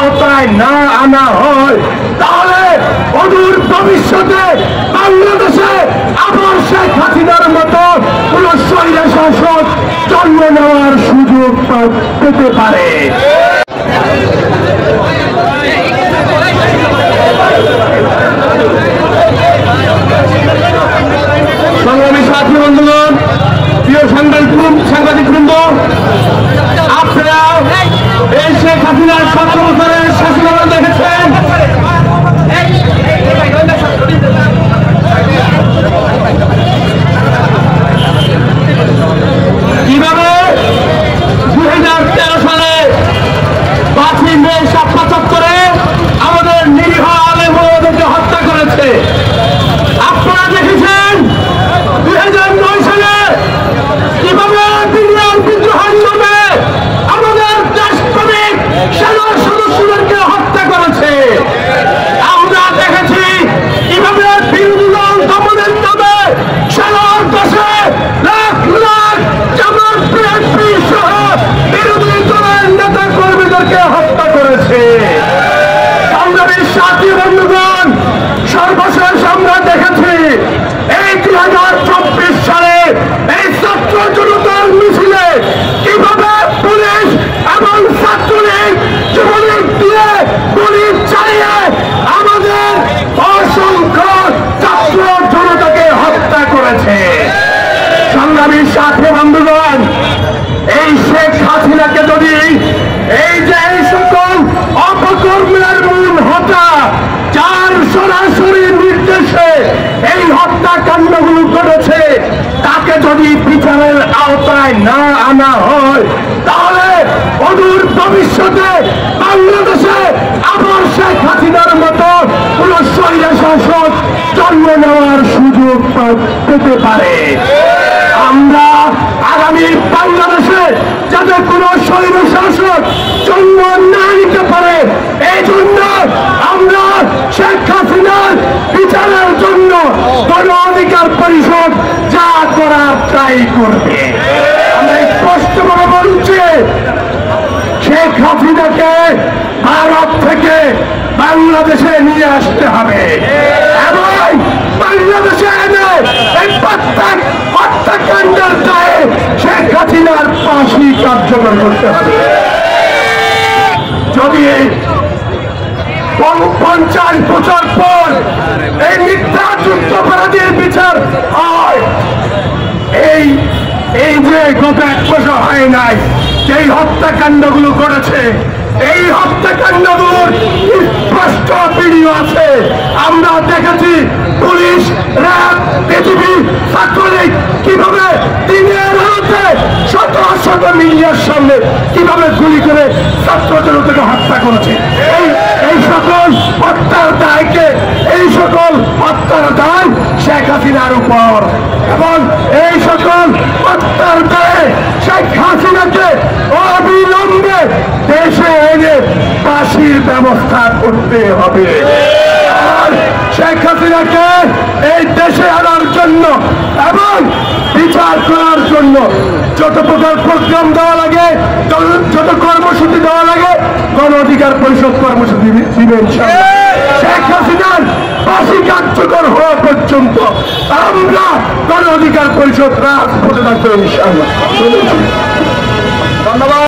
আওতায় না আনা হয় তাহলে অদূর ভবিষ্যতে বাংলাদেশে আবার শেখ হাসিনার মতো কোন স্বৈরশাসক জন্ম নেওয়ার সুযোগ পেতে পারে। সংগ্রামী সাথী বন্ধুগণ, প্রিয় সাংবাদিক বৃন্দ, আপনারা এই শেখ হাসিনার 17 বছরের শাসনামল দেখেছেন। কিভাবে 2013 সালে 5ই মে শাপলা চত্বরে আমাদের নিরীহ আলেম ওলামাদেরকে হত্যা করেছে। আপনারা দেখেছেন 2009 সালে কিভাবে দুনিয়ার বিদ্রোহের নামে আমাদের দেশপ্রেমিক সেনা সদস্যদেরকে হত্যা করেছে। আমরা দেখেছি কিভাবে বিরোধী দল দমনের নামে সেনার দেশে লাখ লাখ জামাত বিএনপি সহ বিরোধী দলের নেতা কর্মীদেরকে হত্যা করেছে। সংগ্রামী সাথী বন্ধুগণ, সর্বশেষ আমরা দেখেছি এই 2024 সালে এই ছাত্র জনতার মিছিলে কিভাবে পুলিশ এবং ছাত্রলীগ যুবলীগ দিয়ে গুলি চালিয়ে আমাদের অসংখ্য ছাত্র জনতাকে হত্যা করেছে। সংগ্রামী সাথী বন্ধুগণ, এই শেখ হাসিনাকে যদি এই যে এই সকল অপকর্মের মূল হোতা যার সরাসরি নির্দেশে এই হত্যাকাণ্ডগুলো ঘটেছে তাকে যদি বিচারের আওতায় না আনা হয় তাহলে অদূর ভবিষ্যতে বাংলাদেশে আবার শেখ হাসিনার মতো কোন স্বৈরশাসক জন্ম নেওয়ার সুযোগ পেতে পারে। আমরা আগামী বাংলাদেশে যাতে কোন স্বৈরশাসক জন্ম না নিতে পারে এই জন্য আমরা শেখ হাসিনার বিচারের জন্য গণ অধিকার পরিষদ যা করার তাই করবে। আমরা স্পষ্টভাবে বলছি, শেখ হাসিনাকে ভারত থেকে বাংলাদেশে নিয়ে আসতে হবে এবং বাংলাদেশে এনে এই প্রত্যেক হত্যাকাণ্ডের দায়ে শেখ হাসিনার ফাঁসি কার্যকর করতে হবে। যদি 50 বছর পর এই মিথ্যা যুদ্ধাপরাধীর বিচার হয়, এই যে গত 1 বছর হয় নাই এই হত্যাকাণ্ডগুলো করেছে, এই হত্যাকাণ্ডগুলোর স্পষ্ট ভিডিও আছে। আমরা দেখেছি পুলিশ, র্যাব, বিজিবি, ছাত্রলীগ কিভাবে দিনের আলোতে শত শত মিডিয়ার সামনে কিভাবে গুলি করে ছাত্র জনতাকে হত্যা করেছে। এই সকল হত্যার দায়কে এই সকল হত্যার দায় শেখ হাসিনার উপর এবং এই সকল হত্যার দায়ে শেখ হাসিনাকে অবিলম্বে দেশে এনে ফাঁসির ব্যবস্থা করতে হবে। আর শেখ হাসিনাকে এই দেশে আনার জন্য এবং বিচার করার জন্য যত প্রকার প্রোগ্রাম দেওয়া লাগে, যত কর্মসূচি দেওয়া লাগে, গণ অধিকার পরিষদ কর্মসূচি দিবেন। শেখ হাসিনার ফাঁসি কার্যকর হওয়া পর্যন্ত আমরা গণ অধিকার পরিষদ রাজপথে থাকবো ইনশাআল্লাহ। ধন্যবাদ।